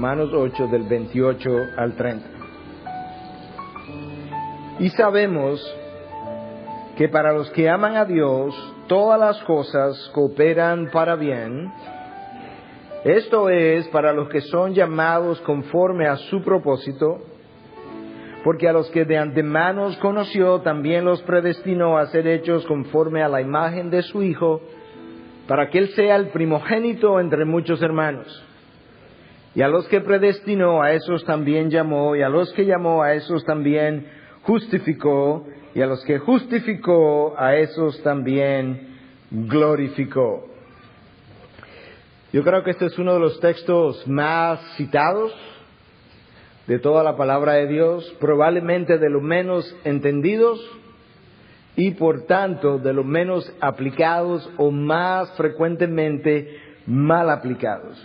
Romanos 8 del 28 al 30. Y sabemos que para los que aman a Dios, todas las cosas cooperan para bien. Esto es, para los que son llamados conforme a su propósito, porque a los que de antemano conoció, también los predestinó a ser hechos conforme a la imagen de su Hijo, para que Él sea el primogénito entre muchos hermanos. Y a los que predestinó, a esos también llamó, y a los que llamó, a esos también justificó, y a los que justificó, a esos también glorificó. Yo creo que este es uno de los textos más citados de toda la palabra de Dios, probablemente de los menos entendidos y por tanto de los menos aplicados o más frecuentemente mal aplicados.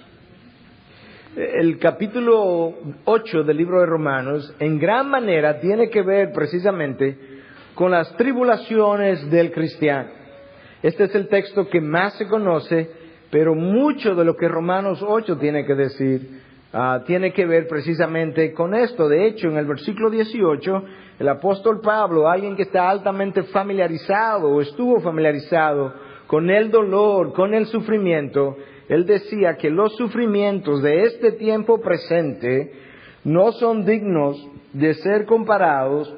El capítulo 8 del libro de Romanos en gran manera tiene que ver precisamente con las tribulaciones del cristiano. Este es el texto que más se conoce, pero mucho de lo que Romanos 8 tiene que decir tiene que ver precisamente con esto. De hecho, en el versículo 18, el apóstol Pablo, alguien que está altamente familiarizado o estuvo familiarizado con el dolor, con el sufrimiento, él decía que los sufrimientos de este tiempo presente no son dignos de ser comparados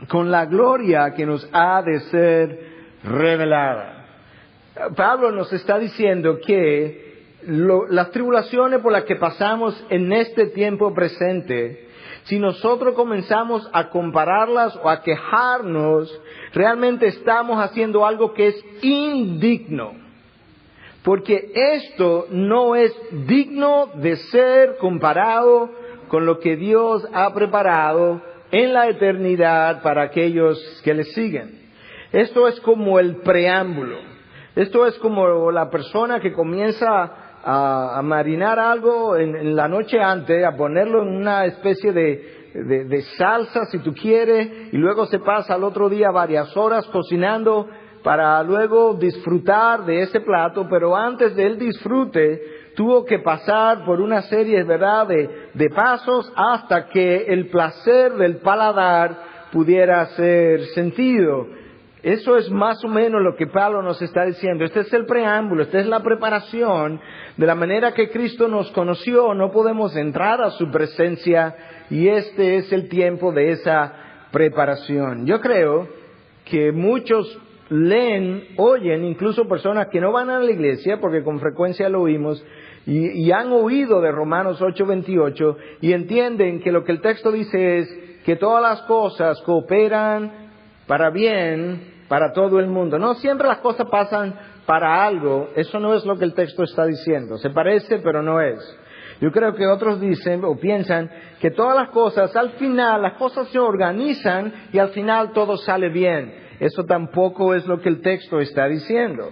con la gloria que nos ha de ser revelada. Pablo nos está diciendo que las tribulaciones por las que pasamos en este tiempo presente, si nosotros comenzamos a compararlas o a quejarnos, realmente estamos haciendo algo que es indigno. Porque esto no es digno de ser comparado con lo que Dios ha preparado en la eternidad para aquellos que le siguen. Esto es como el preámbulo. Esto es como la persona que comienza a marinar algo en la noche antes, a ponerlo en una especie de salsa si tú quieres, y luego se pasa al otro día varias horas cocinando para luego disfrutar de ese plato, pero antes del disfrute tuvo que pasar por una serie, ¿verdad?, de pasos hasta que el placer del paladar pudiera ser sentido. Eso es más o menos lo que Pablo nos está diciendo. Este es el preámbulo, esta es la preparación. De la manera que Cristo nos conoció, no podemos entrar a su presencia y este es el tiempo de esa preparación. Yo creo que muchos leen, oyen, incluso personas que no van a la iglesia, porque con frecuencia lo oímos, y han oído de Romanos 8:28 y entienden que lo que el texto dice es que todas las cosas cooperan para bien para todo el mundo. No siempre las cosas pasan para algo, eso no es lo que el texto está diciendo. Se parece, pero no es. Yo creo que otros dicen o piensan que todas las cosas, al final, las cosas se organizan y al final todo sale bien. Eso tampoco es lo que el texto está diciendo.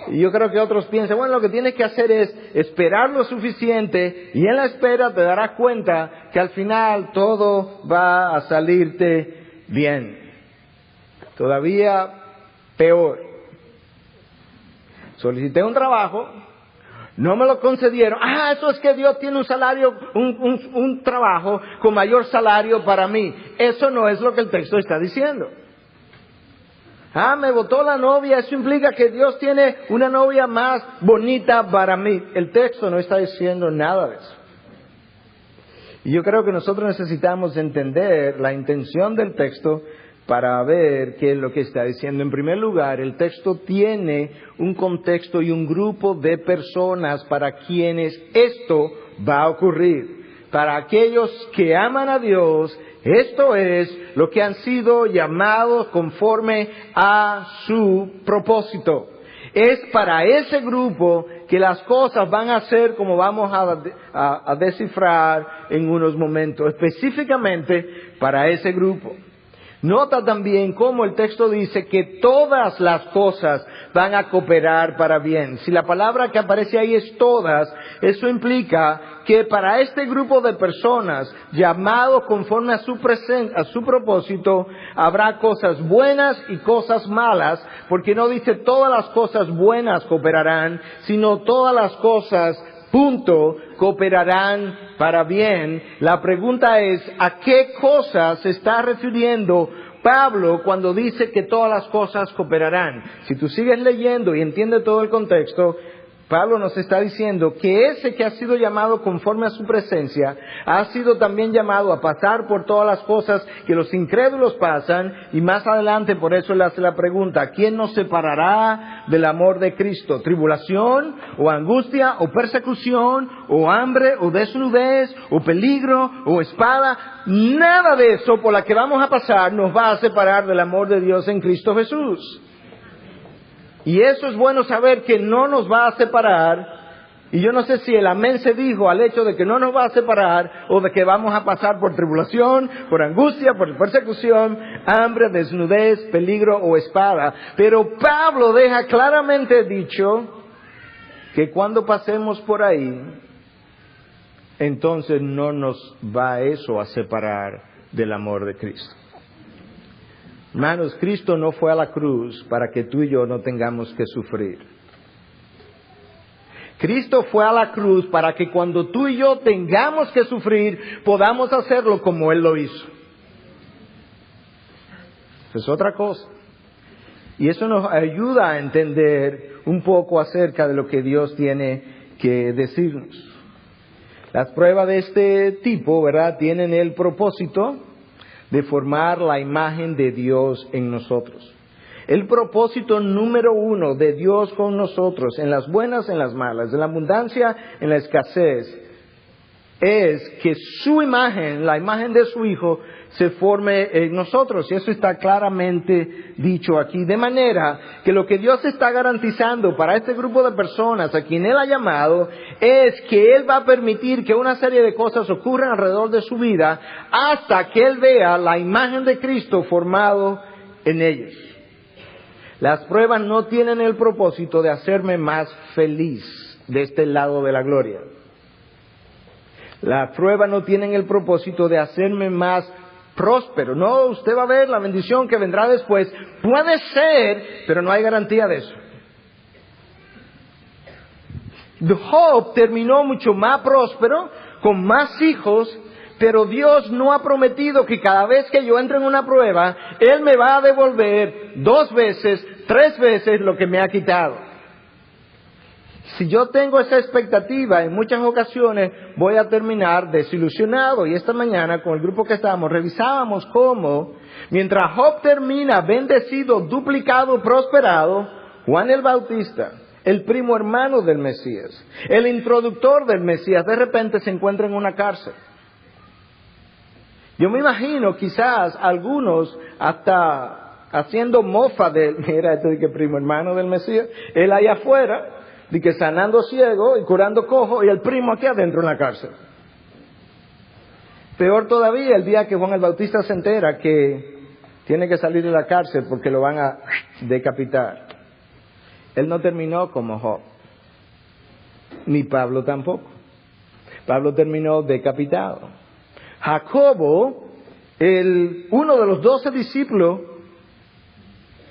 Y yo creo que otros piensan, bueno, lo que tienes que hacer es esperar lo suficiente y en la espera te darás cuenta que al final todo va a salirte bien. Todavía peor. Solicité un trabajo, no me lo concedieron. Eso es que Dios tiene un salario, un trabajo con mayor salario para mí. Eso no es lo que el texto está diciendo. Me votó la novia, eso implica que Dios tiene una novia más bonita para mí. El texto no está diciendo nada de eso. Y yo creo que nosotros necesitamos entender la intención del texto para ver qué es lo que está diciendo. En primer lugar, el texto tiene un contexto y un grupo de personas para quienes esto va a ocurrir. Para aquellos que aman a Dios, esto es lo que han sido llamados conforme a su propósito. Es para ese grupo que las cosas van a ser como vamos a descifrar en unos momentos, específicamente para ese grupo. Nota también cómo el texto dice que todas las cosas van a cooperar para bien. Si la palabra que aparece ahí es todas, eso implica que para este grupo de personas llamados conforme a su propósito, habrá cosas buenas y cosas malas, porque no dice todas las cosas buenas cooperarán, sino todas las cosas, punto, cooperarán para bien. La pregunta es, ¿a qué cosas se está refiriendo Pablo cuando dice que todas las cosas cooperarán? Si tú sigues leyendo y entiendes todo el contexto, Pablo nos está diciendo que ese que ha sido llamado conforme a su presencia, ha sido también llamado a pasar por todas las cosas que los incrédulos pasan, y más adelante por eso él hace la pregunta, ¿quién nos separará del amor de Cristo? ¿Tribulación, o angustia, o persecución, o hambre, o desnudez, o peligro, o espada? Nada de eso por la que vamos a pasar nos va a separar del amor de Dios en Cristo Jesús. Y eso es bueno saber, que no nos va a separar. Y yo no sé si el amén se dijo al hecho de que no nos va a separar, o de que vamos a pasar por tribulación, por angustia, por persecución, hambre, desnudez, peligro o espada. Pero Pablo deja claramente dicho que cuando pasemos por ahí, entonces no nos va eso a separar del amor de Cristo. Hermanos, Cristo no fue a la cruz para que tú y yo no tengamos que sufrir. Cristo fue a la cruz para que cuando tú y yo tengamos que sufrir, podamos hacerlo como Él lo hizo. Eso es otra cosa. Y eso nos ayuda a entender un poco acerca de lo que Dios tiene que decirnos. Las pruebas de este tipo, ¿verdad?, tienen el propósito de formar la imagen de Dios en nosotros. El propósito número 1 de Dios con nosotros, en las buenas, en las malas, en la abundancia, en la escasez, es que su imagen, la imagen de su Hijo, se forme en nosotros. Y eso está claramente dicho aquí. De manera que lo que Dios está garantizando para este grupo de personas a quien Él ha llamado, es que Él va a permitir que una serie de cosas ocurran alrededor de su vida, hasta que Él vea la imagen de Cristo formado en ellos. Las pruebas no tienen el propósito de hacerme más feliz de este lado de la gloria. Las pruebas no tienen el propósito de hacerme más próspero. No, usted va a ver la bendición que vendrá después. Puede ser, pero no hay garantía de eso. Job terminó mucho más próspero, con más hijos, pero Dios no ha prometido que cada vez que yo entre en una prueba, Él me va a devolver 2 veces, 3 veces lo que me ha quitado. Si yo tengo esa expectativa, en muchas ocasiones voy a terminar desilusionado. Y esta mañana, con el grupo que estábamos, revisábamos cómo, mientras Job termina bendecido, duplicado, prosperado, Juan el Bautista, el primo hermano del Mesías, el introductor del Mesías, de repente se encuentra en una cárcel. Yo me imagino quizás algunos hasta haciendo mofa de, mira, este de que primo hermano del Mesías, él allá afuera, de que sanando ciego y curando cojo, y el primo aquí adentro en la cárcel. Peor todavía, el día que Juan el Bautista se entera que tiene que salir de la cárcel porque lo van a decapitar. Él no terminó como Job, ni Pablo tampoco. Pablo terminó decapitado. Jacobo, uno de los 12 discípulos,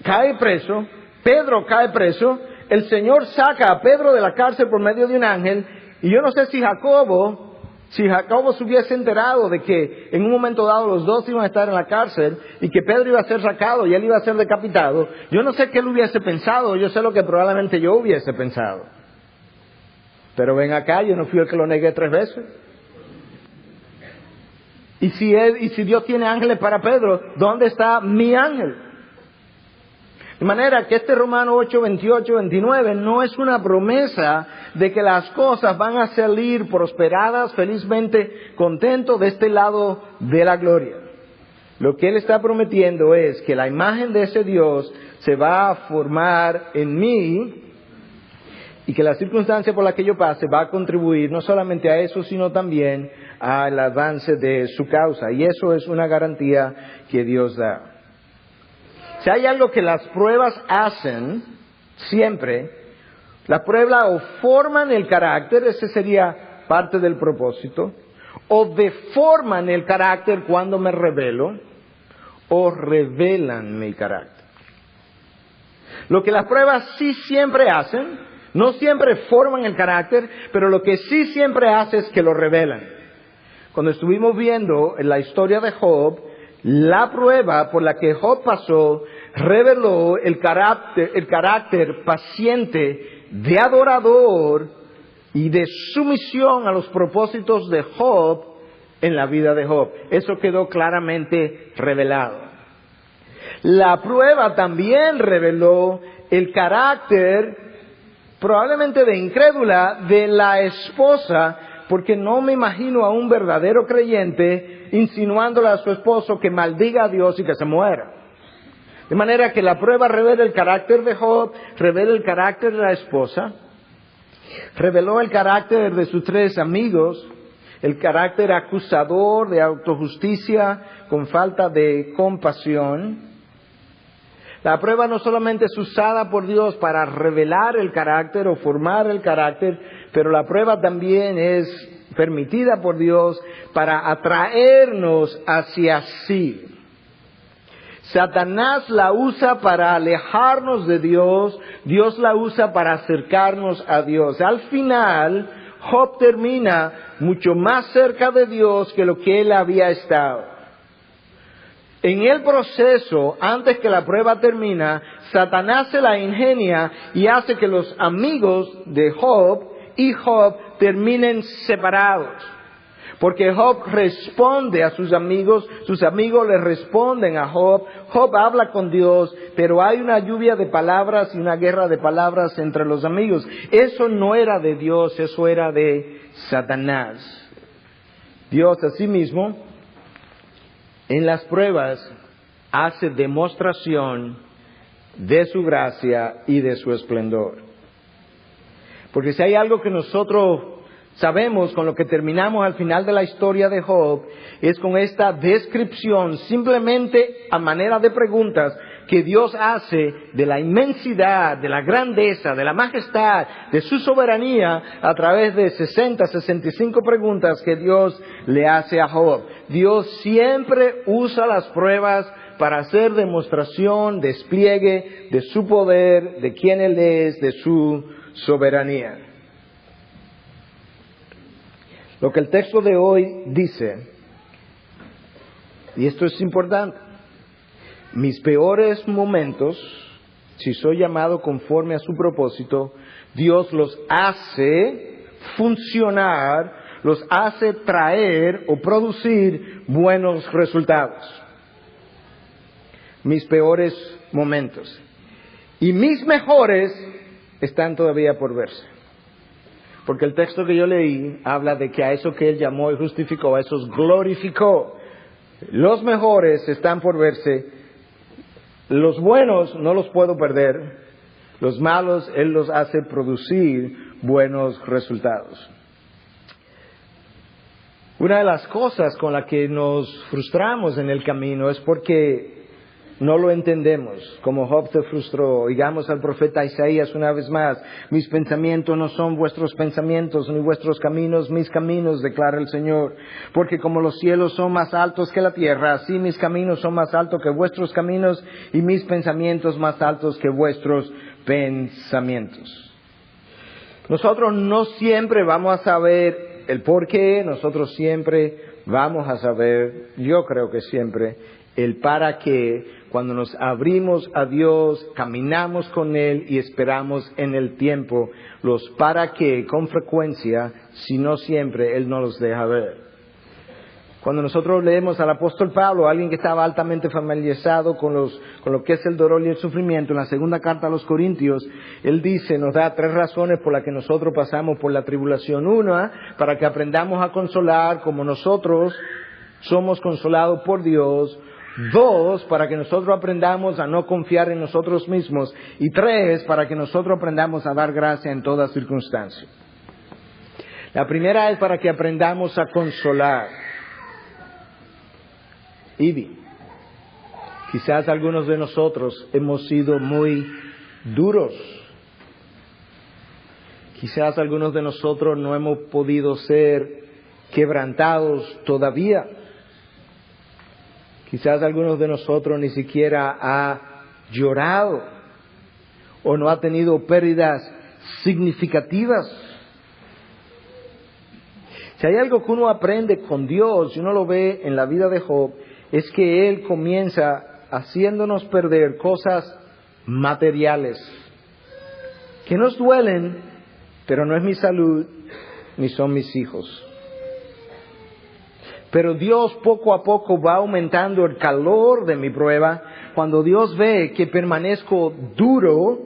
cae preso. Pedro cae preso. El Señor saca a Pedro de la cárcel por medio de un ángel. Y yo no sé si Jacobo se hubiese enterado de que en un momento dado los dos iban a estar en la cárcel y que Pedro iba a ser sacado y él iba a ser decapitado. Yo no sé qué él hubiese pensado. Yo sé lo que probablemente yo hubiese pensado. Pero ven acá, yo no fui el que lo negué 3 veces. Y si Dios tiene ángeles para Pedro, ¿dónde está mi ángel? De manera que este Romanos 8, 28, 29 no es una promesa de que las cosas van a salir prosperadas, felizmente contentos de este lado de la gloria. Lo que Él está prometiendo es que la imagen de ese Dios se va a formar en mí, y que la circunstancia por la que yo pase va a contribuir no solamente a eso, sino también al avance de su causa. Y eso es una garantía que Dios da. Si hay algo que las pruebas hacen siempre, las pruebas o forman el carácter, ese sería parte del propósito, o deforman el carácter cuando me rebelo, o revelan mi carácter. Lo que las pruebas sí siempre hacen, no siempre forman el carácter, pero lo que sí siempre hace es que lo revelan. Cuando estuvimos viendo en la historia de Job, la prueba por la que Job pasó reveló el carácter paciente de adorador y de sumisión a los propósitos de Job en la vida de Job. Eso quedó claramente revelado. La prueba también reveló el carácter probablemente de incrédula de la esposa, porque no me imagino a un verdadero creyente insinuándole a su esposo que maldiga a Dios y que se muera. De manera que la prueba revela el carácter de Job, revela el carácter de la esposa, reveló el carácter de sus 3 amigos, el carácter acusador de autojusticia con falta de compasión. La prueba no solamente es usada por Dios para revelar el carácter o formar el carácter, pero la prueba también es permitida por Dios para atraernos hacia sí. Satanás la usa para alejarnos de Dios, Dios la usa para acercarnos a Dios. Al final, Job termina mucho más cerca de Dios que lo que él había estado. En el proceso, antes que la prueba termina, Satanás se la ingenia y hace que los amigos de Job y Job terminen separados. Porque Job responde a sus amigos le responden a Job, Job habla con Dios, pero hay una lluvia de palabras y una guerra de palabras entre los amigos. Eso no era de Dios, eso era de Satanás. Dios asimismo, en las pruebas, hace demostración de su gracia y de su esplendor. Porque si hay algo que nosotros sabemos con lo que terminamos al final de la historia de Job, es con esta descripción, simplemente a manera de preguntas, que Dios hace de la inmensidad, de la grandeza, de la majestad, de su soberanía, a través de 65 preguntas que Dios le hace a Job. Dios siempre usa las pruebas para hacer demostración, despliegue de su poder, de quién Él es, de su soberanía. Lo que el texto de hoy dice, y esto es importante, mis peores momentos, si soy llamado conforme a su propósito, Dios los hace funcionar, los hace traer o producir buenos resultados. Mis peores momentos. Y mis mejores están todavía por verse. Porque el texto que yo leí habla de que a eso que Él llamó y justificó, a esos glorificó. Los mejores están por verse. Los buenos no los puedo perder. Los malos Él los hace producir buenos resultados. Una de las cosas con la que nos frustramos en el camino es porque no lo entendemos, como Job se frustró. Oigamos al profeta Isaías una vez más. Mis pensamientos no son vuestros pensamientos, ni vuestros caminos mis caminos, declara el Señor. Porque como los cielos son más altos que la tierra, así mis caminos son más altos que vuestros caminos, y mis pensamientos más altos que vuestros pensamientos. Nosotros no siempre vamos a saber el por qué, nosotros siempre vamos a saber, yo creo que siempre, el para qué, cuando nos abrimos a Dios, caminamos con Él y esperamos en el tiempo. Los para qué, con frecuencia, si no siempre, Él no los deja ver. Cuando nosotros leemos al apóstol Pablo, alguien que estaba altamente familiarizado con lo que es el dolor y el sufrimiento, en la segunda carta a los Corintios, él dice, nos da 3 razones por las que nosotros pasamos por la tribulación. Una, para que aprendamos a consolar como nosotros somos consolados por Dios. 2, para que nosotros aprendamos a no confiar en nosotros mismos. Y 3, para que nosotros aprendamos a dar gracia en toda circunstancia. La primera es para que aprendamos a consolar. Ivy, quizás algunos de nosotros hemos sido muy duros. Quizás algunos de nosotros no hemos podido ser quebrantados todavía. Quizás algunos de nosotros ni siquiera ha llorado o no ha tenido pérdidas significativas. Si hay algo que uno aprende con Dios, y uno lo ve en la vida de Job, es que Él comienza haciéndonos perder cosas materiales que nos duelen, pero no es mi salud ni son mis hijos. Pero Dios poco a poco va aumentando el calor de mi prueba cuando Dios ve que permanezco duro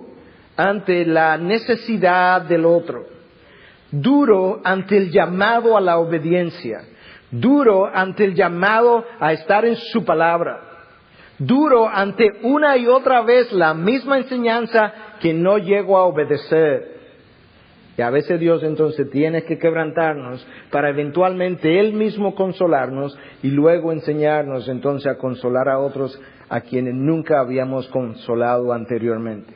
ante la necesidad del otro, duro ante el llamado a la obediencia, duro ante el llamado a estar en su palabra, duro ante una y otra vez la misma enseñanza que no llego a obedecer. Y a veces Dios entonces tiene que quebrantarnos para eventualmente Él mismo consolarnos y luego enseñarnos entonces a consolar a otros a quienes nunca habíamos consolado anteriormente.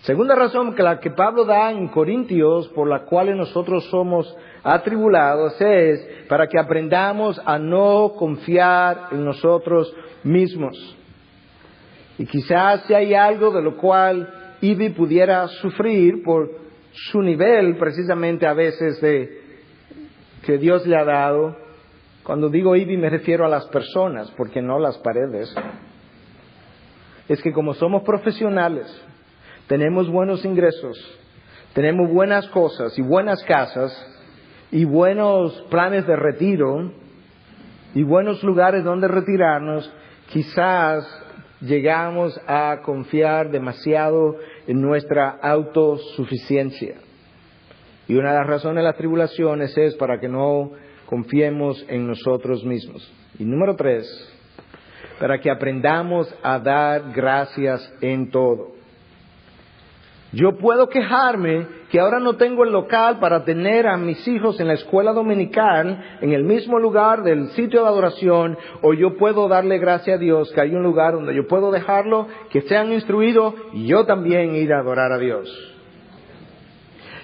Segunda razón que la que Pablo da en Corintios por la cual nosotros somos atribulados es para que aprendamos a no confiar en nosotros mismos. Y quizás si hay algo de lo cual Ivy pudiera sufrir por su nivel precisamente a veces de que Dios le ha dado. Cuando digo Ivy me refiero a las personas, porque no las paredes. Es que como somos profesionales, tenemos buenos ingresos, tenemos buenas cosas y buenas casas y buenos planes de retiro y buenos lugares donde retirarnos, quizás llegamos a confiar demasiado en nuestra autosuficiencia. Y una de las razones de las tribulaciones es para que no confiemos en nosotros mismos. Y número 3, para que aprendamos a dar gracias en todo. Yo puedo quejarme que ahora no tengo el local para tener a mis hijos en la escuela dominical, en el mismo lugar del sitio de adoración, o yo puedo darle gracias a Dios que hay un lugar donde yo puedo dejarlo, que sean instruidos y yo también ir a adorar a Dios.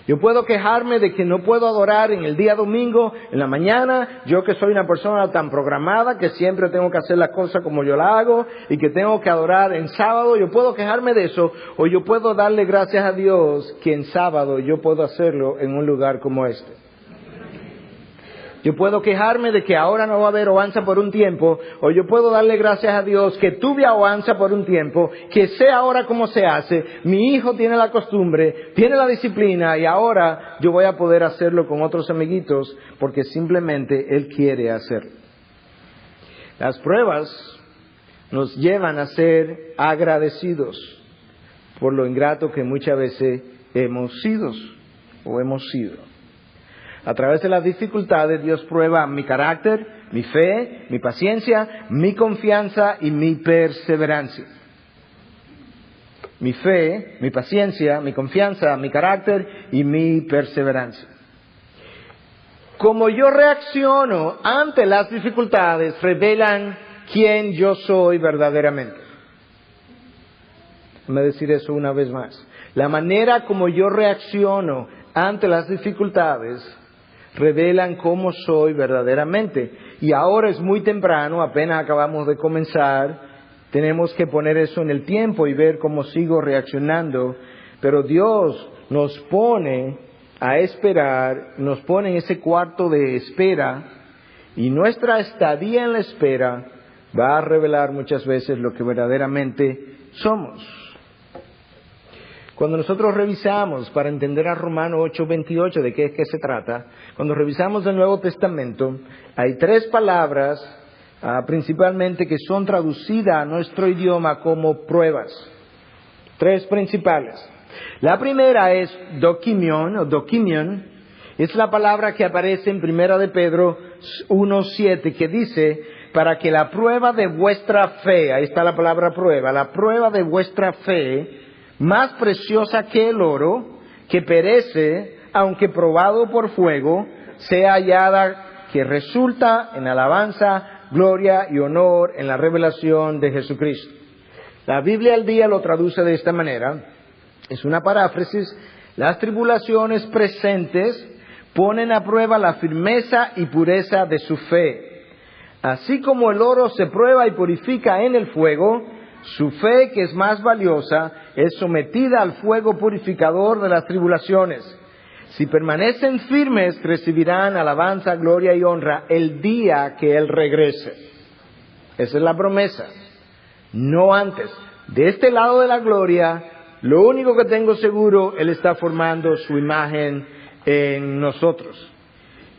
Yo puedo quejarme de que no puedo adorar en el día domingo, en la mañana, yo que soy una persona tan programada que siempre tengo que hacer las cosas como yo la hago y que tengo que adorar en sábado. Yo puedo quejarme de eso, o yo puedo darle gracias a Dios que en sábado yo puedo hacerlo en un lugar como este. Yo puedo quejarme de que ahora no va a haber Oanza por un tiempo, o yo puedo darle gracias a Dios que tuve a Oanza por un tiempo, que sé ahora cómo se hace, mi hijo tiene la costumbre, tiene la disciplina, y ahora yo voy a poder hacerlo con otros amiguitos, porque simplemente Él quiere hacerlo. Las pruebas nos llevan a ser agradecidos por lo ingrato que muchas veces hemos sido. A través de las dificultades, Dios prueba mi carácter, mi fe, mi paciencia, mi confianza y mi perseverancia. Mi fe, mi paciencia, mi confianza, mi carácter y mi perseverancia. Como yo reacciono ante las dificultades, revelan quién yo soy verdaderamente. Déjame decir eso una vez más. La manera como yo reacciono ante las dificultades revelan cómo soy verdaderamente. Y ahora es muy temprano, apenas acabamos de comenzar, tenemos que poner eso en el tiempo y ver cómo sigo reaccionando. Pero Dios nos pone a esperar, nos pone en ese cuarto de espera, y nuestra estadía en la espera va a revelar muchas veces lo que verdaderamente somos. Cuando nosotros revisamos, para entender a Romanos 8:28, de qué es que se trata, cuando revisamos el Nuevo Testamento, hay 3 palabras principalmente que son traducidas a nuestro idioma como pruebas. 3 principales. La primera es dokimion, o dokimion, es la palabra que aparece en 1 de Pedro 1:7, que dice, para que la prueba de vuestra fe, ahí está la palabra prueba, la prueba de vuestra fe, más preciosa que el oro, que perece, aunque probado por fuego, sea hallada, que resulta en alabanza, gloria y honor en la revelación de Jesucristo. La Biblia al día lo traduce de esta manera, es una paráfrasis: las tribulaciones presentes ponen a prueba la firmeza y pureza de su fe. Así como el oro se prueba y purifica en el fuego, su fe, que es más valiosa, es sometida al fuego purificador de las tribulaciones. Si permanecen firmes, recibirán alabanza, gloria y honra el día que Él regrese. Esa es la promesa. No antes. De este lado de la gloria, lo único que tengo seguro, Él está formando su imagen en nosotros.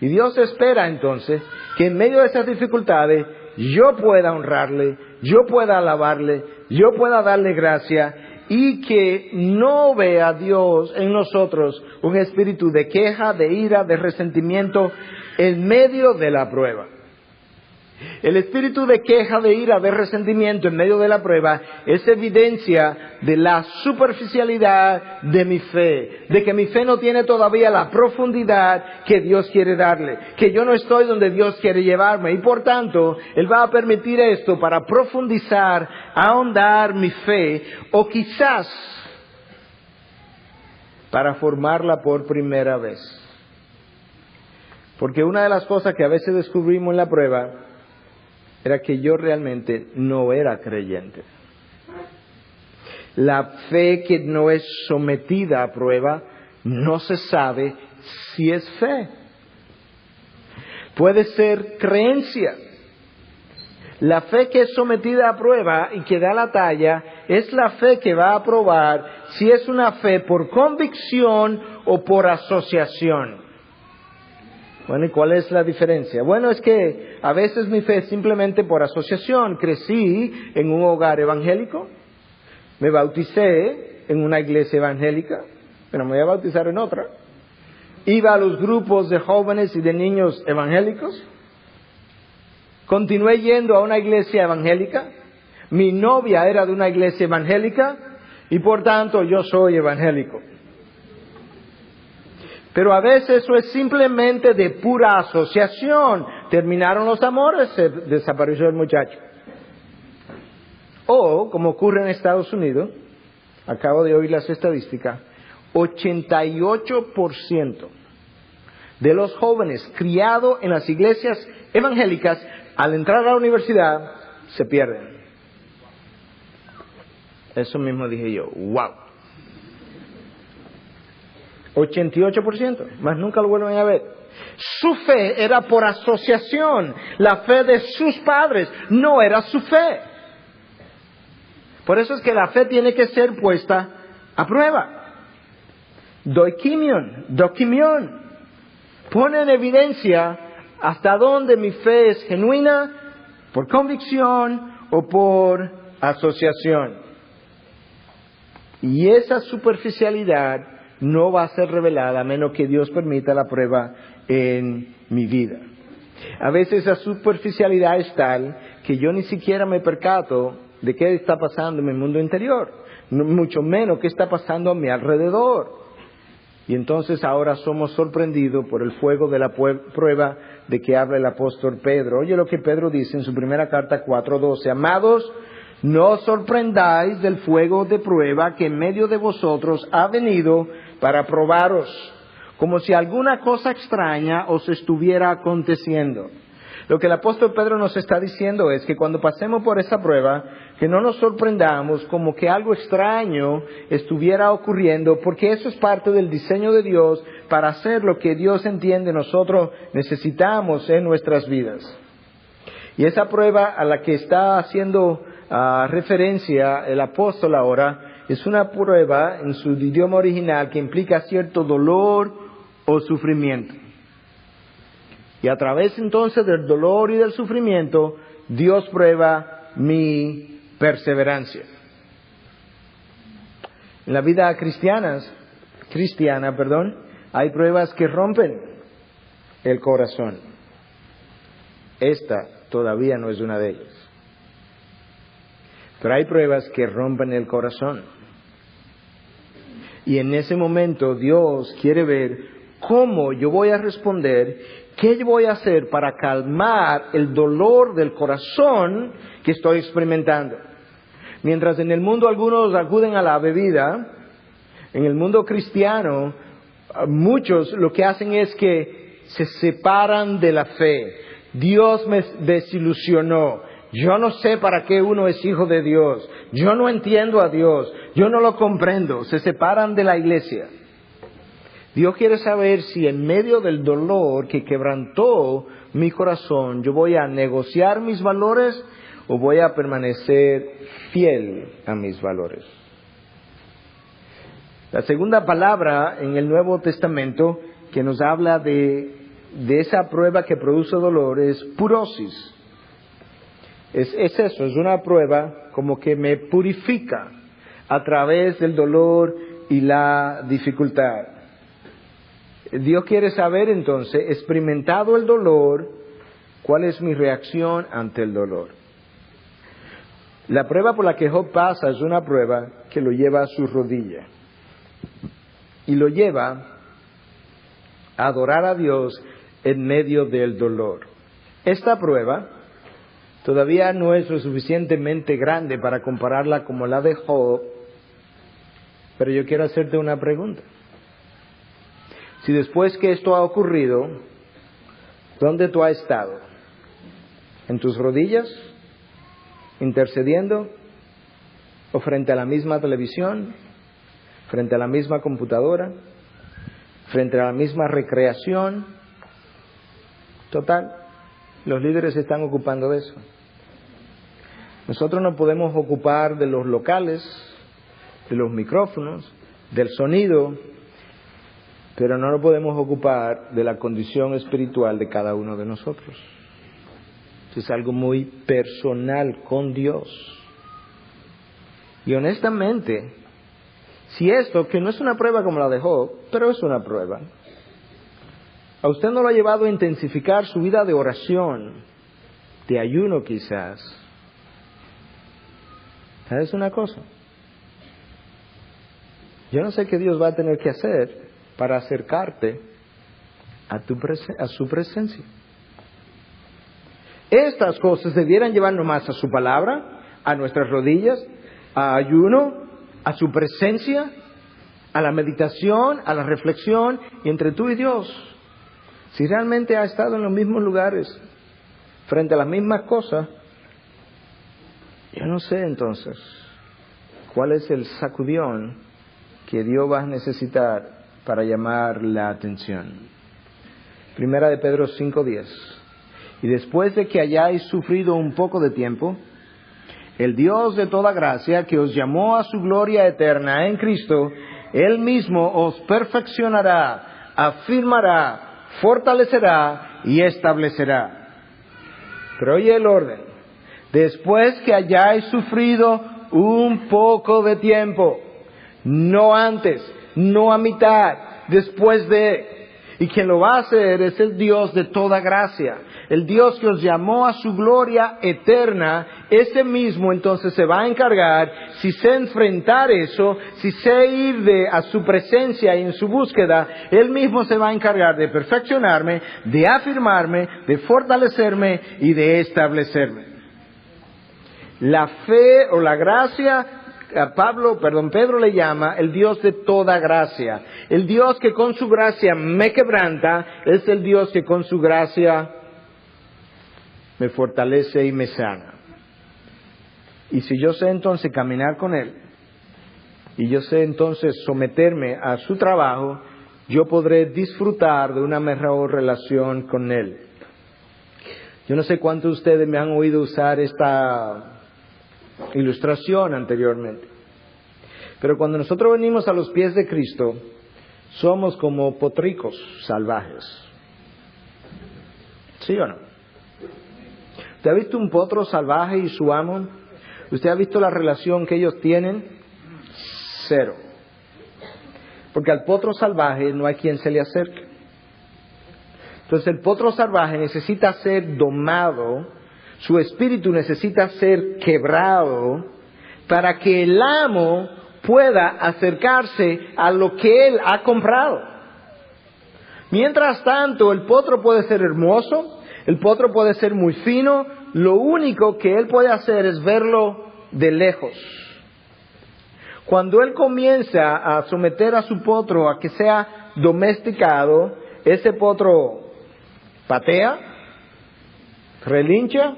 Y Dios espera entonces que en medio de esas dificultades yo pueda honrarle, yo pueda alabarle, yo pueda darle gracia y que no vea Dios en nosotros un espíritu de queja, de ira, de resentimiento en medio de la prueba. El espíritu de queja, de ira, de resentimiento en medio de la prueba es evidencia de la superficialidad de mi fe, de que mi fe no tiene todavía la profundidad que Dios quiere darle, que yo no estoy donde Dios quiere llevarme y por tanto Él va a permitir esto para profundizar, ahondar mi fe o quizás para formarla por primera vez. Porque una de las cosas que a veces descubrimos en la prueba era que yo realmente no era creyente. La fe que no es sometida a prueba no se sabe si es fe. Puede ser creencia. La fe que es sometida a prueba y que da la talla es la fe que va a probar si es una fe por convicción o por asociación. Bueno, ¿y cuál es la diferencia? Bueno, es que a veces mi fe es simplemente por asociación. Crecí en un hogar evangélico, me bauticé en una iglesia evangélica, pero me voy a bautizar en otra. Iba a los grupos de jóvenes y de niños evangélicos. Continué yendo a una iglesia evangélica. Mi novia era de una iglesia evangélica y por tanto yo soy evangélico. Pero a veces eso es simplemente de pura asociación. Terminaron los amores, se desapareció el muchacho. O, como ocurre en Estados Unidos, acabo de oír las estadísticas, 88% de los jóvenes criados en las iglesias evangélicas, al entrar a la universidad, se pierden. Eso mismo dije yo, wow. 88%, más nunca lo vuelven a ver. Su fe era por asociación, la fe de sus padres no era su fe. Por eso es que la fe tiene que ser puesta a prueba. Doikimion, pone en evidencia hasta dónde mi fe es genuina, por convicción o por asociación. Y esa superficialidad no va a ser revelada a menos que Dios permita la prueba en mi vida. A veces esa superficialidad es tal que yo ni siquiera me percato de qué está pasando en mi mundo interior, mucho menos qué está pasando a mi alrededor. Y entonces ahora somos sorprendidos por el fuego de la prueba de que habla el apóstol Pedro. Oye lo que Pedro dice en su primera carta 4:12. Amados, no os sorprendáis del fuego de prueba que en medio de vosotros ha venido para probaros, como si alguna cosa extraña os estuviera aconteciendo. Lo que el apóstol Pedro nos está diciendo es que cuando pasemos por esa prueba, que no nos sorprendamos como que algo extraño estuviera ocurriendo, porque eso es parte del diseño de Dios para hacer lo que Dios entiende nosotros necesitamos en nuestras vidas. Y esa prueba a la que está haciendo referencia el apóstol ahora es una prueba en su idioma original que implica cierto dolor o sufrimiento. Y a través entonces del dolor y del sufrimiento, Dios prueba mi perseverancia. En la vida cristiana, hay pruebas que rompen el corazón. Esta todavía no es una de ellas. Pero hay pruebas que rompen el corazón. Y en ese momento Dios quiere ver cómo yo voy a responder, qué yo voy a hacer para calmar el dolor del corazón que estoy experimentando. Mientras en el mundo algunos acuden a la bebida, en el mundo cristiano muchos lo que hacen es que se separan de la fe. Dios me desilusionó. Yo no sé para qué uno es hijo de Dios. Yo no entiendo a Dios. Yo no lo comprendo. Se separan de la iglesia. Dios quiere saber si en medio del dolor que quebrantó mi corazón, yo voy a negociar mis valores o voy a permanecer fiel a mis valores. La segunda palabra en el Nuevo Testamento que nos habla de esa prueba que produce dolor es purosis. Es eso, es una prueba como que me purifica a través del dolor y la dificultad. Dios quiere saber entonces, experimentado el dolor, cuál es mi reacción ante el dolor. La prueba por la que Job pasa es una prueba que lo lleva a su rodilla y lo lleva a adorar a Dios en medio del dolor. Esta prueba todavía no es lo suficientemente grande para compararla como la de Job, pero yo quiero hacerte una pregunta. Si después que esto ha ocurrido, ¿dónde tú has estado? ¿En tus rodillas? ¿Intercediendo? ¿O frente a la misma televisión? ¿Frente a la misma computadora? ¿Frente a la misma recreación? Total, los líderes están ocupando de eso. Nosotros nos podemos ocupar de los locales, de los micrófonos, del sonido, pero no nos podemos ocupar de la condición espiritual de cada uno de nosotros. Es algo muy personal con Dios. Y honestamente, si esto, que no es una prueba como la de Job, pero es una prueba, a usted no lo ha llevado a intensificar su vida de oración, de ayuno quizás, ¿sabes una cosa? Yo no sé qué Dios va a tener que hacer para acercarte a su presencia. Estas cosas debieran llevarnos más a su palabra, a nuestras rodillas, a ayuno, a su presencia, a la meditación, a la reflexión, y entre tú y Dios. Si realmente ha estado en los mismos lugares, frente a las mismas cosas, yo no sé entonces cuál es el sacudión que Dios va a necesitar para llamar la atención. Primera de Pedro 5:10. Y después de que hayáis sufrido un poco de tiempo, el Dios de toda gracia, que os llamó a su gloria eterna en Cristo, Él mismo os perfeccionará, afirmará, fortalecerá y establecerá. Pero oye el orden. Después que hayáis sufrido un poco de tiempo, no antes, no a mitad, después de. Y quien lo va a hacer es el Dios de toda gracia, el Dios que os llamó a su gloria eterna. Ese mismo entonces se va a encargar, si sé enfrentar eso, si sé ir a su presencia y en su búsqueda, Él mismo se va a encargar de perfeccionarme, de afirmarme, de fortalecerme y de establecerme. La fe o la gracia, Pedro le llama el Dios de toda gracia. El Dios que con su gracia me quebranta es el Dios que con su gracia me fortalece y me sana. Y si yo sé entonces caminar con Él, y yo sé entonces someterme a su trabajo, yo podré disfrutar de una mejor relación con Él. Yo no sé cuántos de ustedes me han oído usar esta ilustración anteriormente, pero cuando nosotros venimos a los pies de Cristo, somos como potricos salvajes. ¿Sí o no? ¿Usted ha visto un potro salvaje y su amo? ¿Usted ha visto la relación que ellos tienen? Cero. Porque al potro salvaje no hay quien se le acerque. Entonces el potro salvaje necesita ser domado, su espíritu necesita ser quebrado para que el amo pueda acercarse a lo que él ha comprado. Mientras tanto, el potro puede ser hermoso, el potro puede ser muy fino, lo único que él puede hacer es verlo de lejos. Cuando él comienza a someter a su potro a que sea domesticado, ese potro patea, relincha,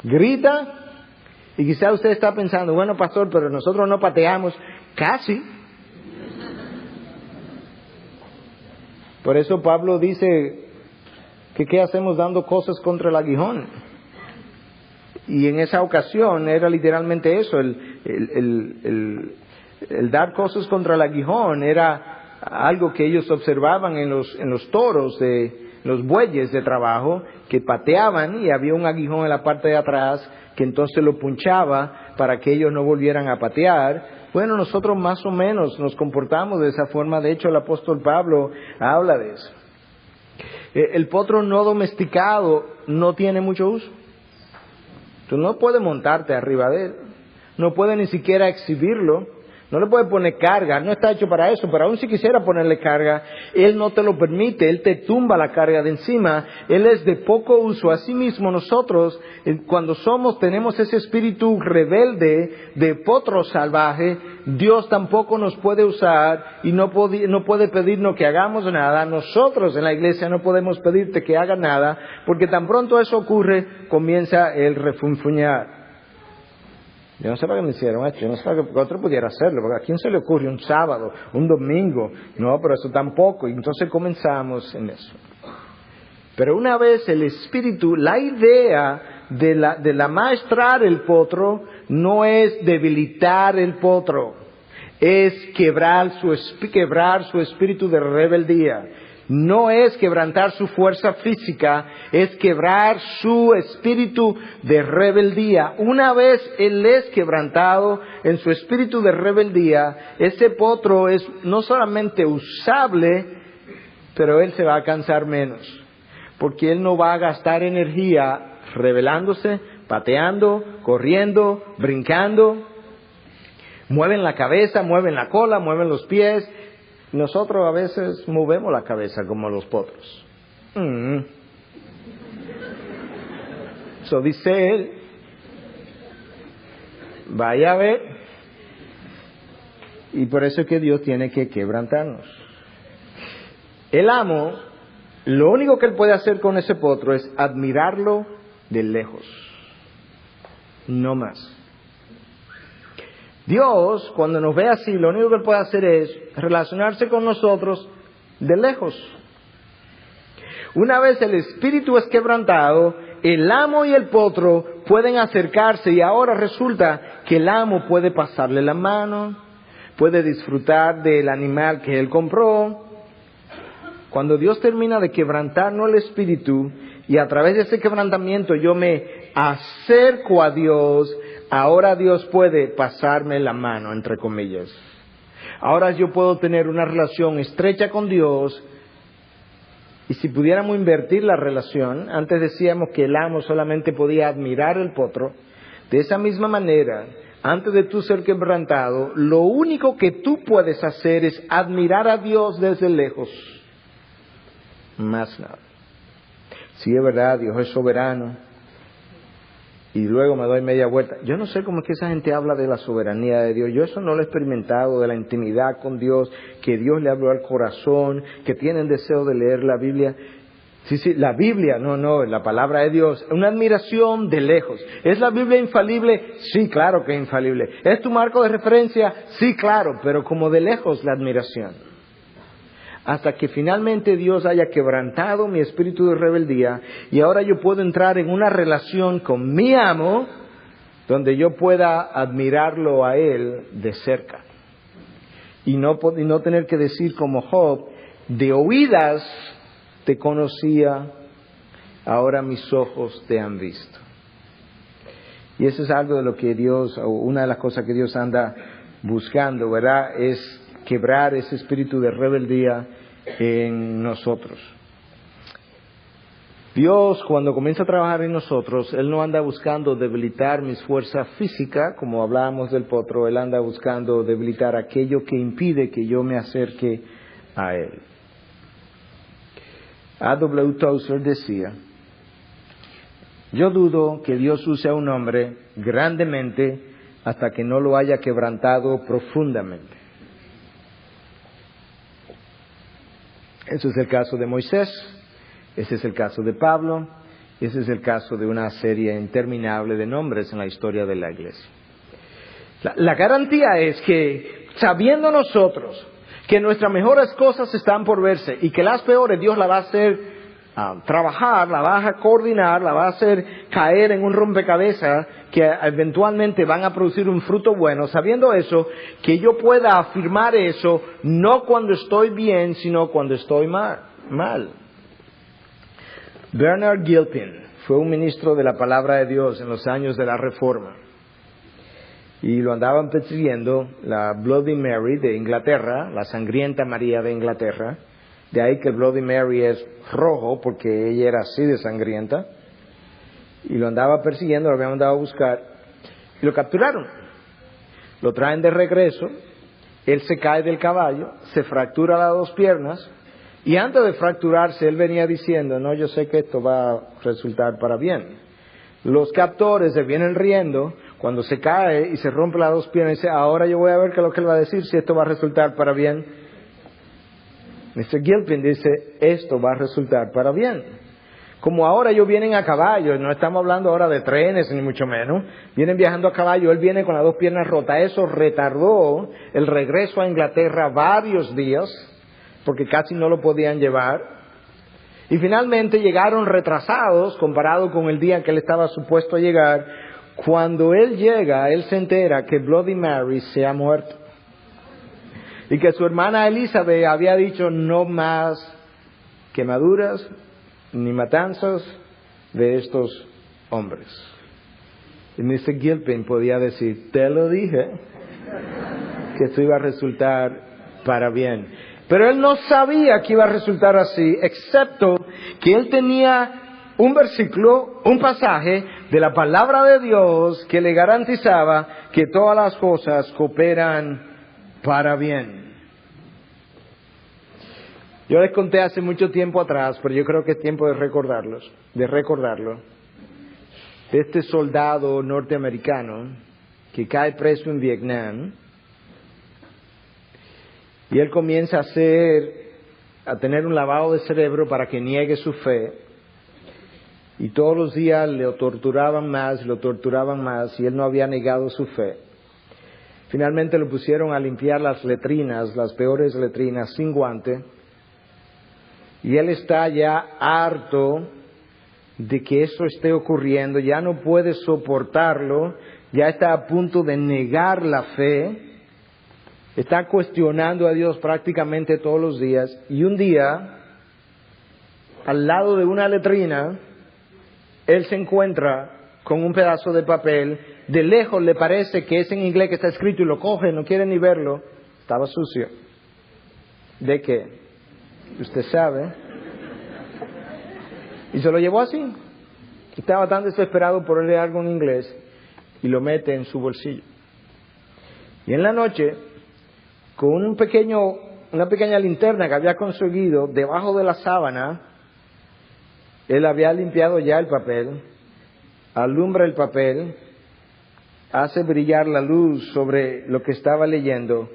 grita, y quizá usted está pensando, bueno, pastor, pero nosotros no pateamos. Casi. Por eso Pablo dice que ¿qué hacemos dando cosas contra el aguijón? Y en esa ocasión era literalmente eso, el dar cosas contra el aguijón era algo que ellos observaban en los toros, los bueyes de trabajo, que pateaban y había un aguijón en la parte de atrás que entonces lo punchaba para que ellos no volvieran a patear. Bueno, nosotros más o menos nos comportamos de esa forma. De hecho, el apóstol Pablo habla de eso. El potro no domesticado no tiene mucho uso. Tú no puedes montarte arriba de él, no puedes ni siquiera exhibirlo, no le puedes poner carga, no está hecho para eso, pero aún si quisiera ponerle carga, él no te lo permite, él te tumba la carga de encima, él es de poco uso. Asimismo nosotros, cuando tenemos ese espíritu rebelde de potro salvaje, Dios tampoco nos puede usar y no puede pedirnos que hagamos nada. Nosotros en la iglesia no podemos pedirte que haga nada, porque tan pronto eso ocurre, comienza el refunfuñar. Yo no sé para qué me hicieron esto, yo no sé para qué otro pudiera hacerlo, porque ¿a quién se le ocurre un sábado, un domingo? No, pero eso tampoco. Y entonces comenzamos en eso. Pero una vez el espíritu, la idea de la maestrar el potro no es debilitar el potro, es quebrar su espíritu de rebeldía. No es quebrantar su fuerza física, es quebrar su espíritu de rebeldía. Una vez él es quebrantado en su espíritu de rebeldía, ese potro es no solamente usable, pero él se va a cansar menos, porque él no va a gastar energía rebelándose, pateando, corriendo, brincando. Mueven la cabeza, mueven la cola, mueven los pies. Nosotros a veces movemos la cabeza como los potros. Eso dice él. Vaya a ver. Y por eso es que Dios tiene que quebrantarnos. El amo, lo único que él puede hacer con ese potro es admirarlo de lejos. No más. Dios, cuando nos ve así, lo único que Él puede hacer es relacionarse con nosotros de lejos. Una vez el espíritu es quebrantado, el amo y el potro pueden acercarse y ahora resulta que el amo puede pasarle la mano, puede disfrutar del animal que él compró. Cuando Dios termina de quebrantarnos el espíritu y a través de ese quebrantamiento yo me acerco a Dios, ahora Dios puede pasarme la mano, entre comillas. Ahora yo puedo tener una relación estrecha con Dios. Y si pudiéramos invertir la relación, antes decíamos que el amo solamente podía admirar el potro. De esa misma manera, antes de tú ser quebrantado, lo único que tú puedes hacer es admirar a Dios desde lejos. Más nada. Sí, es verdad, Dios es soberano. Y luego me doy media vuelta. Yo no sé cómo es que esa gente habla de la soberanía de Dios. Yo eso no lo he experimentado, de la intimidad con Dios, que Dios le habló al corazón, que tienen deseo de leer la Biblia. Sí, la Biblia, no, la palabra de Dios. Una admiración de lejos. ¿Es la Biblia infalible? Sí, claro que es infalible. ¿Es tu marco de referencia? Sí, claro, pero como de lejos la admiración. Hasta que finalmente Dios haya quebrantado mi espíritu de rebeldía y ahora yo puedo entrar en una relación con mi amo donde yo pueda admirarlo a él de cerca y no tener que decir como Job, de oídas te conocía, ahora mis ojos te han visto. Y eso es algo de lo que Dios, o una de las cosas que Dios anda buscando, ¿verdad? Es quebrar ese espíritu de rebeldía en nosotros. Dios, cuando comienza a trabajar en nosotros, Él no anda buscando debilitar mis fuerzas físicas, como hablábamos del potro. Él anda buscando debilitar aquello que impide que yo me acerque a Él. A.W. Tozer decía: yo dudo que Dios use a un hombre grandemente hasta que no lo haya quebrantado profundamente. Ese es el caso de Moisés, ese es el caso de Pablo, ese es el caso de una serie interminable de nombres en la historia de la iglesia. La garantía es que, sabiendo nosotros que nuestras mejores cosas están por verse y que las peores Dios las va a hacer trabajar, la va a coordinar, la va a hacer caer en un rompecabezas que eventualmente van a producir un fruto bueno, sabiendo eso, que yo pueda afirmar eso no cuando estoy bien, sino cuando estoy mal. Bernard Gilpin fue un ministro de la Palabra de Dios en los años de la Reforma. Y lo andaban persiguiendo la Bloody Mary de Inglaterra, la sangrienta María de Inglaterra. De ahí que el Bloody Mary es rojo, porque ella era así de sangrienta. Y lo andaba persiguiendo, lo habían mandado a buscar. Y lo capturaron. Lo traen de regreso. Él se cae del caballo, se fractura las dos piernas. Y antes de fracturarse, él venía diciendo, no, yo sé que esto va a resultar para bien. Los captores se vienen riendo. Cuando se cae y se rompe las dos piernas, dice, ahora yo voy a ver qué es lo que él va a decir, si esto va a resultar para bien. Mr. Gilpin dice, esto va a resultar para bien. Como ahora ellos vienen a caballo, no estamos hablando ahora de trenes ni mucho menos, vienen viajando a caballo, él viene con las dos piernas rotas. Eso retardó el regreso a Inglaterra varios días, porque casi no lo podían llevar. Y finalmente llegaron retrasados comparado con el día en que él estaba supuesto a llegar. Cuando él llega, él se entera que Bloody Mary se ha muerto. Y que su hermana Elizabeth había dicho no más quemaduras ni matanzas de estos hombres. Y Mr. Gilpin podía decir, te lo dije, que esto iba a resultar para bien. Pero él no sabía que iba a resultar así, excepto que él tenía un versículo, un pasaje de la palabra de Dios que le garantizaba que todas las cosas cooperan para bien. Yo les conté hace mucho tiempo atrás, pero yo creo que es tiempo de recordarlo. De este soldado norteamericano que cae preso en Vietnam y él comienza a tener un lavado de cerebro para que niegue su fe. Y todos los días lo torturaban más y él no había negado su fe. Finalmente lo pusieron a limpiar las letrinas, las peores letrinas, sin guante. Y él está ya harto de que eso esté ocurriendo, ya no puede soportarlo, ya está a punto de negar la fe, está cuestionando a Dios prácticamente todos los días. Y un día, al lado de una letrina, él se encuentra con un pedazo de papel, de lejos le parece que es en inglés que está escrito y lo coge, no quiere ni verlo, estaba sucio. ¿De qué? Usted sabe. Y se lo llevó así. Estaba tan desesperado por leer algo en inglés y lo mete en su bolsillo. Y en la noche, con una pequeña linterna que había conseguido debajo de la sábana, él había limpiado ya el papel, alumbra el papel, hace brillar la luz sobre lo que estaba leyendo,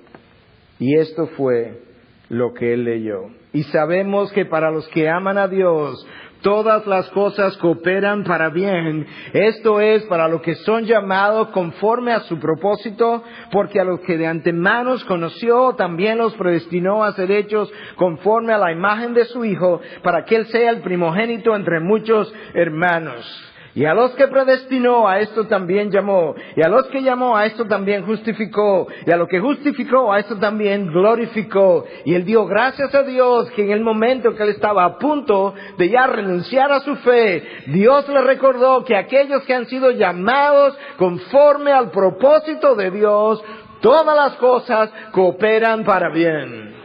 y esto fue lo que él leyó. Y sabemos que para los que aman a Dios, todas las cosas cooperan para bien. Esto es para los que son llamados conforme a su propósito, porque a los que de antemano conoció, también los predestinó a ser hechos conforme a la imagen de su Hijo, para que Él sea el primogénito entre muchos hermanos. Y a los que predestinó, a esto también llamó. Y a los que llamó, a esto también justificó. Y a los que justificó, a esto también glorificó. Y él dio gracias a Dios que en el momento que él estaba a punto de ya renunciar a su fe, Dios le recordó que aquellos que han sido llamados conforme al propósito de Dios, todas las cosas cooperan para bien.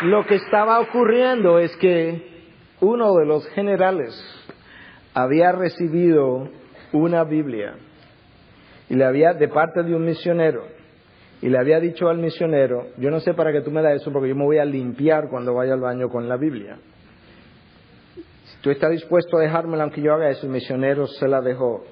Lo que estaba ocurriendo es que uno de los generales había recibido una Biblia y le había, de parte de un misionero, y le había dicho al misionero, yo no sé para qué tú me das eso porque yo me voy a limpiar cuando vaya al baño con la Biblia. Si tú estás dispuesto a dejármela aunque yo haga eso, el misionero se la dejó.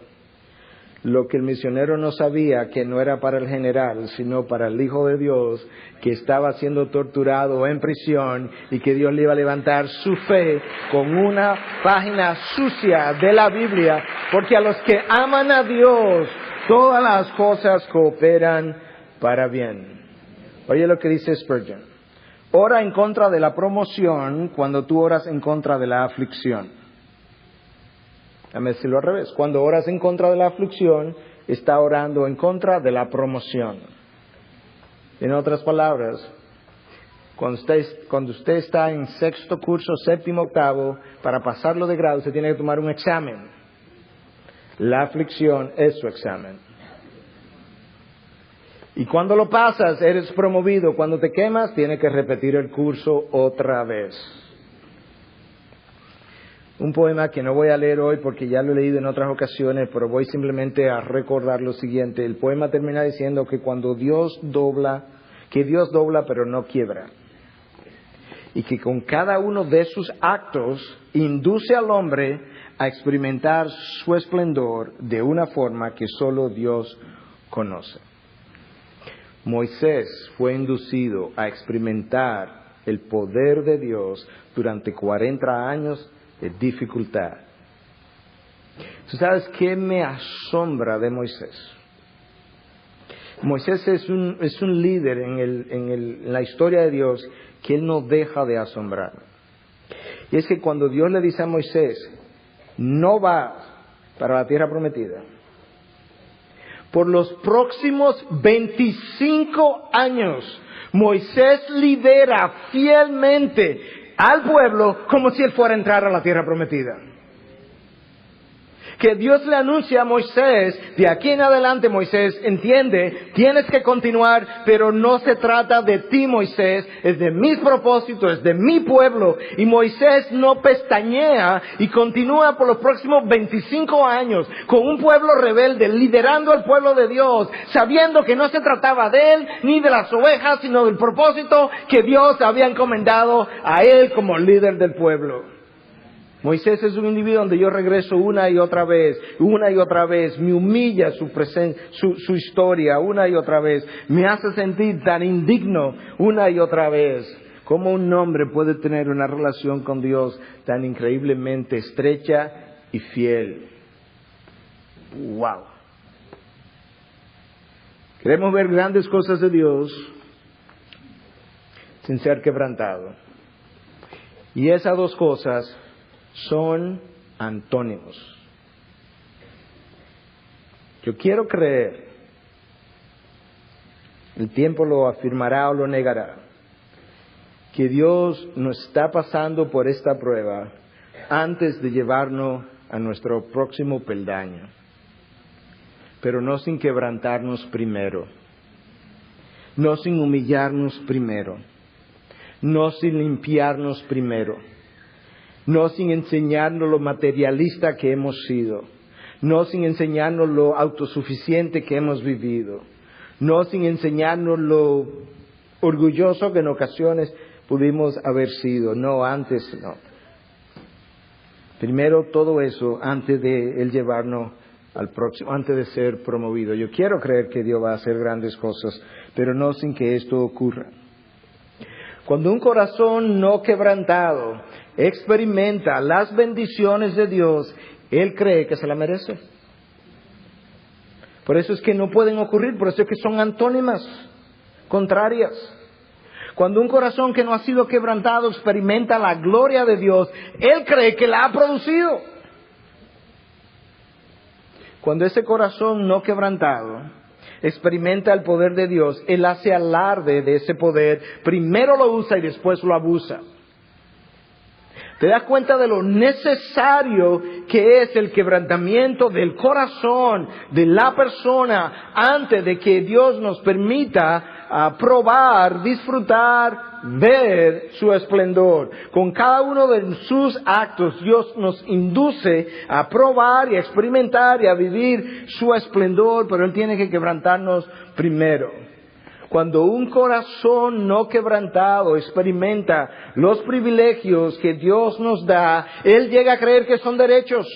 Lo que el misionero no sabía, que no era para el general, sino para el Hijo de Dios, que estaba siendo torturado en prisión y que Dios le iba a levantar su fe con una página sucia de la Biblia Porque a los que aman a Dios, todas las cosas cooperan para bien. Oye lo que dice Spurgeon. Ora en contra de la promoción cuando tú oras en contra de la aflicción. Déjame decirlo al revés. Cuando oras en contra de la aflicción, está orando en contra de la promoción. En otras palabras, cuando usted está en sexto curso, séptimo, octavo, para pasarlo de grado, usted tiene que tomar un examen. La aflicción es su examen. Y cuando lo pasas, eres promovido. Cuando te quemas, tienes que repetir el curso otra vez. Un poema que no voy a leer hoy porque ya lo he leído en otras ocasiones, pero voy simplemente a recordar lo siguiente. El poema termina diciendo que cuando Dios dobla pero no quiebra. Y que con cada uno de sus actos induce al hombre a experimentar su esplendor de una forma que solo Dios conoce. Moisés fue inducido a experimentar el poder de Dios durante 40 años de dificultad. ¿Tú sabes qué me asombra de Moisés? Moisés es un líder en la historia de Dios que él no deja de asombrar. Y es que cuando Dios le dice a Moisés, no va para la tierra prometida, por los próximos 25 años, Moisés lidera fielmente al pueblo como si él fuera a entrar a la tierra prometida. Que Dios le anuncia a Moisés, de aquí en adelante Moisés, entiende, tienes que continuar, pero no se trata de ti, Moisés, es de mis propósitos, es de mi pueblo. Y Moisés no pestañea y continúa por los próximos 25 años con un pueblo rebelde, liderando al pueblo de Dios, sabiendo que no se trataba de él ni de las ovejas, sino del propósito que Dios había encomendado a él como líder del pueblo. Moisés es un individuo donde yo regreso una y otra vez, me humilla su historia una y otra vez, me hace sentir tan indigno una y otra vez. ¿Cómo un hombre puede tener una relación con Dios tan increíblemente estrecha y fiel? ¡Wow! Queremos ver grandes cosas de Dios sin ser quebrantado. Y esas dos cosas son antónimos. Yo quiero creer, el tiempo lo afirmará o lo negará, que Dios nos está pasando por esta prueba antes de llevarnos a nuestro próximo peldaño, pero no sin quebrantarnos primero, no sin humillarnos primero, no sin limpiarnos primero, no sin enseñarnos lo materialista que hemos sido, no sin enseñarnos lo autosuficiente que hemos vivido, no sin enseñarnos lo orgulloso que en ocasiones pudimos haber sido. No, antes no. Primero todo eso antes de Él llevarnos al próximo, antes de ser promovido. Yo quiero creer que Dios va a hacer grandes cosas, pero no sin que esto ocurra. Cuando un corazón no quebrantado experimenta las bendiciones de Dios, él cree que se la merece. Por eso es que no pueden ocurrir, por eso es que son antónimas, contrarias. Cuando un corazón que no ha sido quebrantado experimenta la gloria de Dios, él cree que la ha producido. Cuando ese corazón no quebrantado experimenta el poder de Dios, él hace alarde de ese poder, primero lo usa y después lo abusa. ¿Te das cuenta de lo necesario que es el quebrantamiento del corazón de la persona antes de que Dios nos permita probar, disfrutar, ver su esplendor? Con cada uno de sus actos Dios nos induce a probar y a experimentar y a vivir su esplendor, pero Él tiene que quebrantarnos primero. Cuando un corazón no quebrantado experimenta los privilegios que Dios nos da, él llega a creer que son derechos.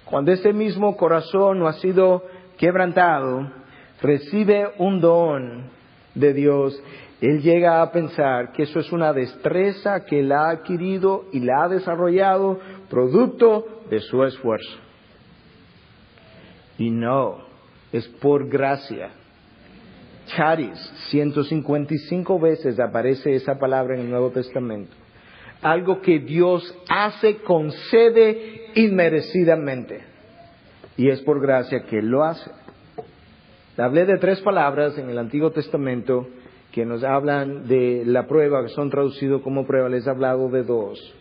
Cuando ese mismo corazón no ha sido quebrantado, recibe un don de Dios, él llega a pensar que eso es una destreza que él ha adquirido y la ha desarrollado producto de su esfuerzo. Y no, es por gracia. Charis, 155 veces aparece esa palabra en el Nuevo Testamento. Algo que Dios hace, concede inmerecidamente. Y es por gracia que Él lo hace. Hablé de 3 palabras en el Antiguo Testamento que nos hablan de la prueba, que son traducidos como prueba. Les he hablado de 2.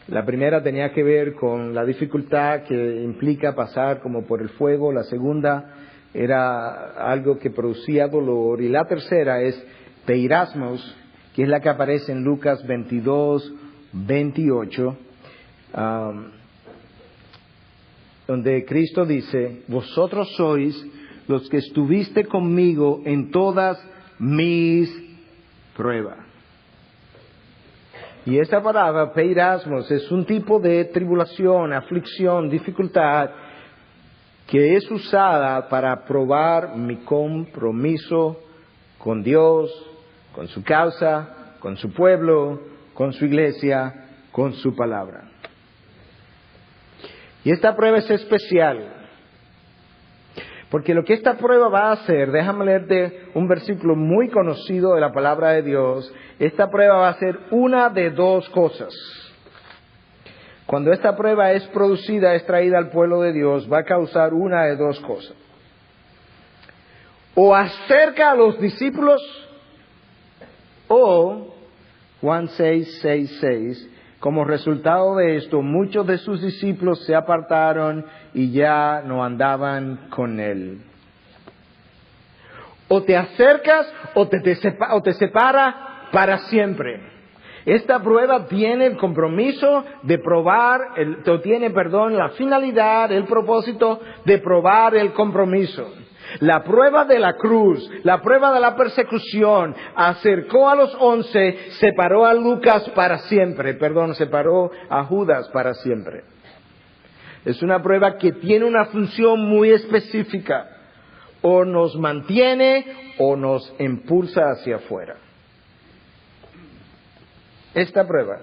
La primera tenía que ver con la dificultad que implica pasar como por el fuego. La segunda era algo que producía dolor. Y la tercera es peirasmos, que es la que aparece en Lucas 22, 28, donde Cristo dice: vosotros sois los que estuviste conmigo en todas mis pruebas. Y esta palabra, peirasmos, es un tipo de tribulación, aflicción, dificultad, que es usada para probar mi compromiso con Dios, con su causa, con su pueblo, con su iglesia, con su palabra. Y esta prueba es especial, porque lo que esta prueba va a hacer, déjame leerte un versículo muy conocido de la palabra de Dios. Esta prueba va a hacer una de 2 cosas. Cuando esta prueba es producida, es traída al pueblo de Dios, va a causar una de 2 cosas. O acerca a los discípulos, o Juan 6:6, como resultado de esto, muchos de sus discípulos se apartaron y ya no andaban con él. O te acercas o te separa para siempre. Esta prueba tiene el compromiso de probar, la finalidad, el propósito de probar el compromiso. La prueba de la cruz, la prueba de la persecución, acercó a los 11, separó a Lucas para siempre, separó a Judas para siempre. Es una prueba que tiene una función muy específica. O nos mantiene o nos impulsa hacia afuera. Esta prueba,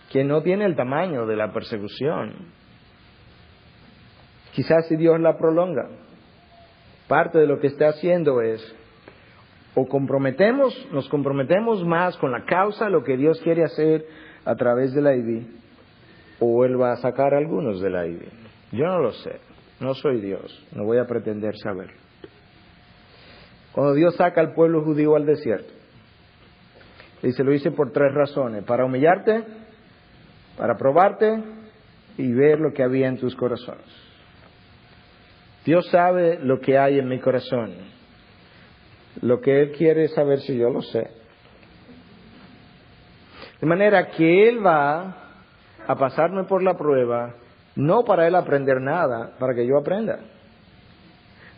que no tiene el tamaño de la persecución, quizás si Dios la prolonga, parte de lo que está haciendo es, o nos comprometemos más con la causa, lo que Dios quiere hacer a través de la ID, o Él va a sacar a algunos de la ID. Yo no lo sé, no soy Dios, no voy a pretender saberlo. Cuando Dios saca al pueblo judío al desierto, dice, lo hice por 3 razones: para humillarte, para probarte y ver lo que había en tus corazones. Dios sabe lo que hay en mi corazón. Lo que Él quiere es saber si yo lo sé. De manera que Él va a pasarme por la prueba, no para Él aprender nada, para que yo aprenda.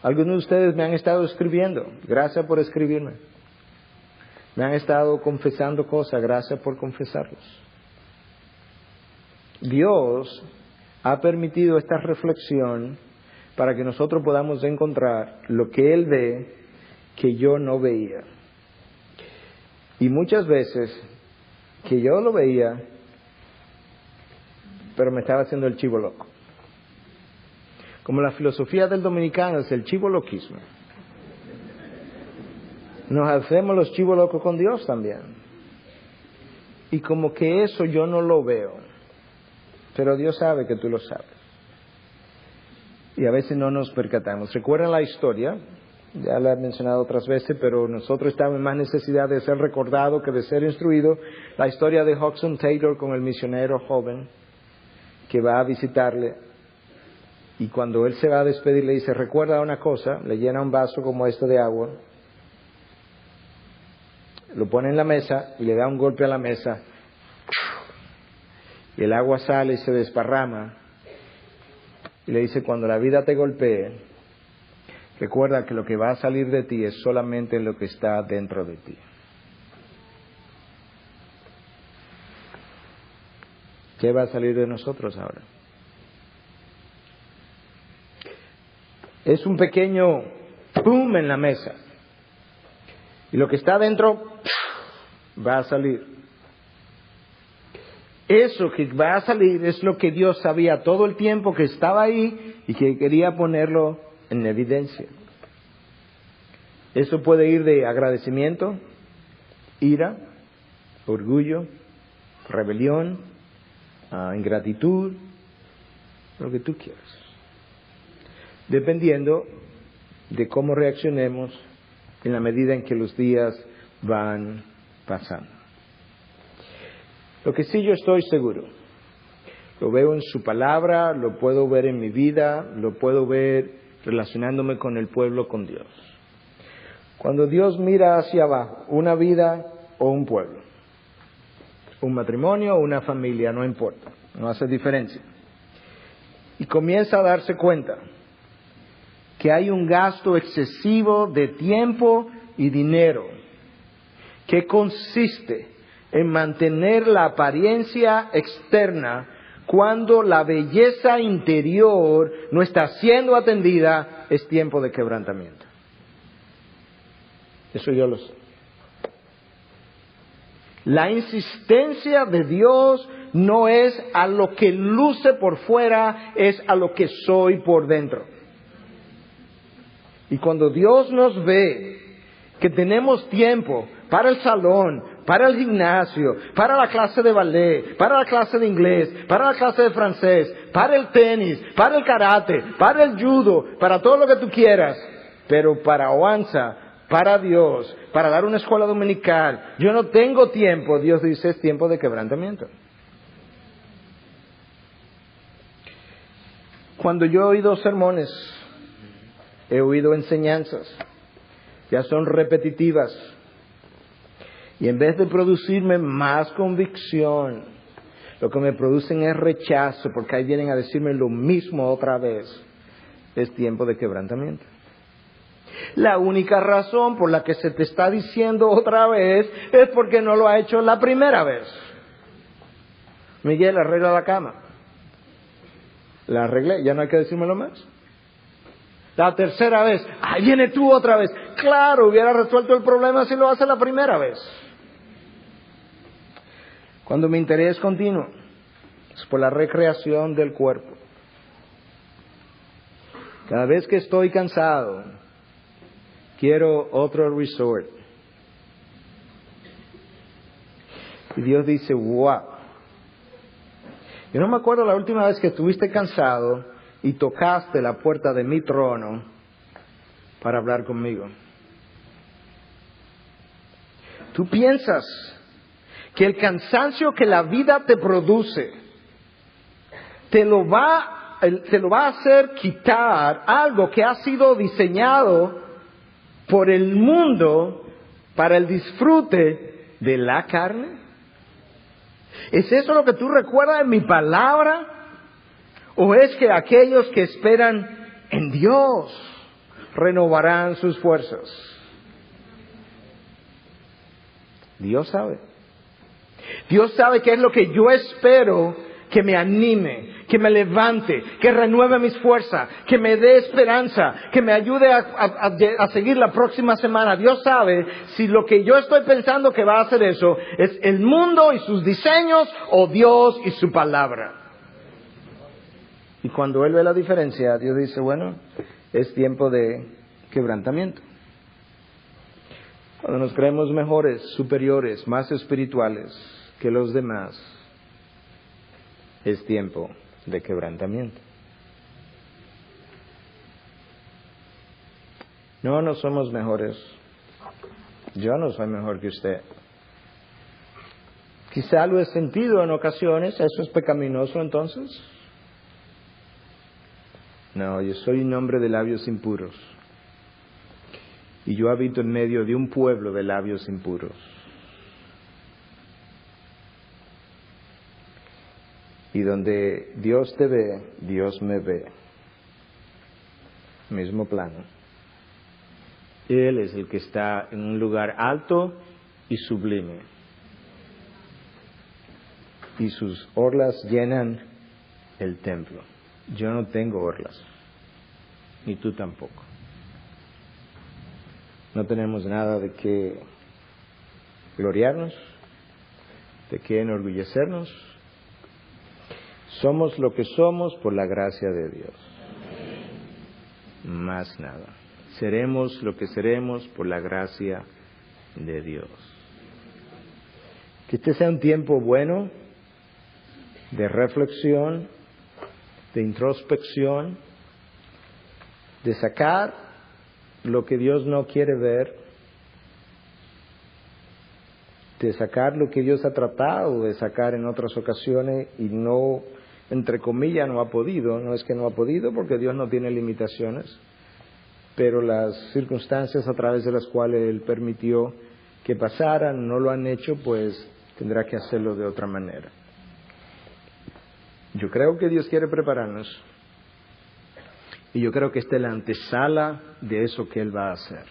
Algunos de ustedes me han estado escribiendo, gracias por escribirme. Me han estado confesando cosas, gracias por confesarlos. Dios ha permitido esta reflexión para que nosotros podamos encontrar lo que Él ve que yo no veía. Y muchas veces que yo lo veía, pero me estaba haciendo el chivo loco. Como la filosofía del dominicano es el chivo loquismo. Nos hacemos los chivos locos con Dios también. Y como que eso yo no lo veo, pero Dios sabe que tú lo sabes. Y a veces no nos percatamos. ¿Recuerdan la historia? Ya la he mencionado otras veces, pero nosotros estamos en más necesidad de ser recordado que de ser instruido. La historia de Hudson Taylor con el misionero joven que va a visitarle. Y cuando él se va a despedir le dice, recuerda una cosa, le llena un vaso como este de agua, lo pone en la mesa y le da un golpe a la mesa. Y el agua sale y se desparrama. Y le dice, cuando la vida te golpee, recuerda que lo que va a salir de ti es solamente lo que está dentro de ti. ¿Qué va a salir de nosotros ahora? Es un pequeño boom en la mesa. Y lo que está dentro va a salir. Eso que va a salir es lo que Dios sabía todo el tiempo que estaba ahí y que quería ponerlo en evidencia. Eso puede ir de agradecimiento, ira, orgullo, rebelión, ingratitud, lo que tú quieras. Dependiendo de cómo reaccionemos en la medida en que los días van pasando. Lo que sí yo estoy seguro, lo veo en su palabra, lo puedo ver en mi vida, lo puedo ver relacionándome con el pueblo, con Dios. Cuando Dios mira hacia abajo, una vida o un pueblo, un matrimonio o una familia, no importa, no hace diferencia. Y comienza a darse cuenta que hay un gasto excesivo de tiempo y dinero que consiste en mantener la apariencia externa cuando la belleza interior no está siendo atendida, es tiempo de quebrantamiento. Eso yo lo sé. La insistencia de Dios no es a lo que luce por fuera, es a lo que soy por dentro. Y cuando Dios nos ve que tenemos tiempo para el salón, para el gimnasio, para la clase de ballet, para la clase de inglés, para la clase de francés, para el tenis, para el karate, para el judo, para todo lo que tú quieras, pero para Oanza, para Dios, para dar una escuela dominical, yo no tengo tiempo. Dios dice, es tiempo de quebrantamiento. Cuando yo he oído sermones, he oído enseñanzas, ya son repetitivas, y en vez de producirme más convicción, lo que me producen es rechazo, porque ahí vienen a decirme lo mismo otra vez. Es tiempo de quebrantamiento. La única razón por la que se te está diciendo otra vez es porque no lo ha hecho la primera vez. Miguel, arregla la cama. La arreglé, ya no hay que decírmelo más. La tercera vez, ahí viene tú otra vez. Claro, hubiera resuelto el problema si lo hace la primera vez. Cuando mi interés continuo es por la recreación del cuerpo. Cada vez que estoy cansado, quiero otro resort. Y Dios dice, wow. Yo no me acuerdo la última vez que estuviste cansado y tocaste la puerta de mi trono para hablar conmigo. Tú piensas que el cansancio que la vida te produce te lo va a hacer quitar algo que ha sido diseñado por el mundo para el disfrute de la carne. ¿Es eso lo que tú recuerdas en mi palabra? ¿O es que aquellos que esperan en Dios renovarán sus fuerzas? Dios sabe. Dios sabe qué es lo que yo espero que me anime, que me levante, que renueve mis fuerzas, que me dé esperanza, que me ayude a seguir la próxima semana. Dios sabe si lo que yo estoy pensando que va a hacer eso es el mundo y sus diseños o Dios y su palabra. Y cuando Él ve la diferencia, Dios dice, bueno, es tiempo de quebrantamiento. Cuando nos creemos mejores, superiores, más espirituales que los demás, es tiempo de quebrantamiento. No somos mejores. Yo no soy mejor que usted. Quizá lo he sentido en ocasiones. ¿Eso es pecaminoso entonces? No, yo soy un hombre de labios impuros. Y yo habito en medio de un pueblo de labios impuros. Y donde Dios te ve, Dios me ve. Mismo plano. Él es el que está en un lugar alto y sublime. Y sus orlas llenan el templo. Yo no tengo orlas. Ni tú tampoco. No tenemos nada de qué gloriarnos, de qué enorgullecernos. Somos lo que somos por la gracia de Dios. Más nada. Seremos lo que seremos por la gracia de Dios. Que este sea un tiempo bueno de reflexión, de introspección, de sacar lo que Dios no quiere ver, de sacar lo que Dios ha tratado de sacar en otras ocasiones y no, entre comillas, no ha podido. No es que no ha podido, porque Dios no tiene limitaciones, pero las circunstancias a través de las cuales Él permitió que pasaran no lo han hecho, pues tendrá que hacerlo de otra manera. Yo creo que Dios quiere prepararnos, y yo creo que esta es la antesala de eso que Él va a hacer.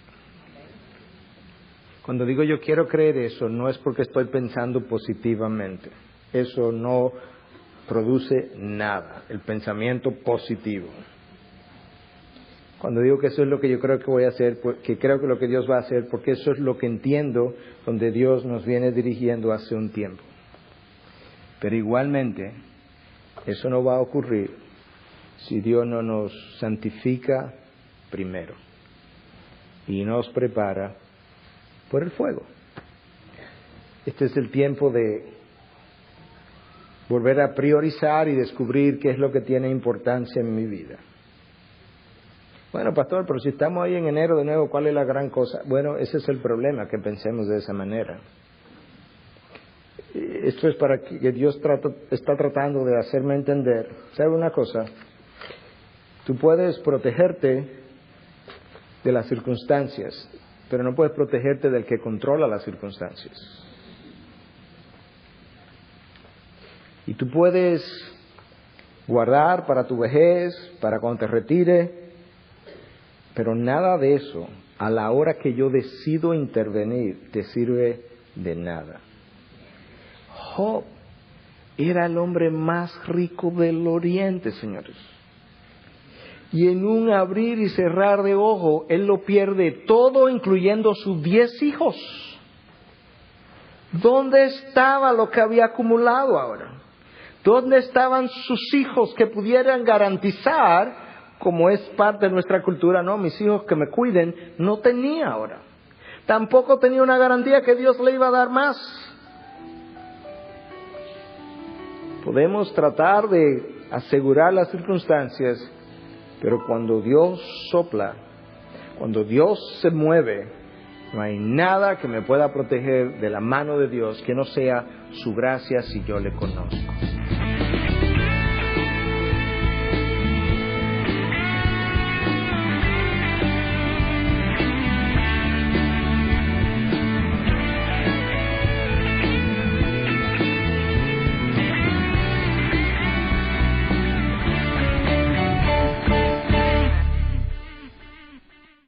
Cuando digo yo quiero creer eso, no es porque estoy pensando positivamente. Eso no produce nada, el pensamiento positivo. Cuando digo que eso es lo que yo creo que voy a hacer, que creo que lo que Dios va a hacer, porque eso es lo que entiendo donde Dios nos viene dirigiendo hace un tiempo. Pero igualmente, eso no va a ocurrir si Dios no nos santifica primero y nos prepara por el fuego. Este es el tiempo de volver a priorizar y descubrir qué es lo que tiene importancia en mi vida. Bueno, pastor, pero si estamos ahí en enero de nuevo, ¿cuál es la gran cosa? Bueno, ese es el problema, que pensemos de esa manera. Esto es para que Dios está tratando de hacerme entender. ¿Sabe una cosa? Tú puedes protegerte de las circunstancias, pero no puedes protegerte del que controla las circunstancias. Y tú puedes guardar para tu vejez, para cuando te retire, pero nada de eso, a la hora que yo decido intervenir, te sirve de nada. Job era el hombre más rico del oriente, señores. Y en un abrir y cerrar de ojo, él lo pierde todo, incluyendo sus 10 hijos. ¿Dónde estaba lo que había acumulado ahora? ¿Dónde estaban sus hijos que pudieran garantizar, como es parte de nuestra cultura, no, mis hijos que me cuiden? No tenía ahora. Tampoco tenía una garantía que Dios le iba a dar más. Podemos tratar de asegurar las circunstancias, pero cuando Dios sopla, cuando Dios se mueve, no hay nada que me pueda proteger de la mano de Dios que no sea su gracia si yo le conozco.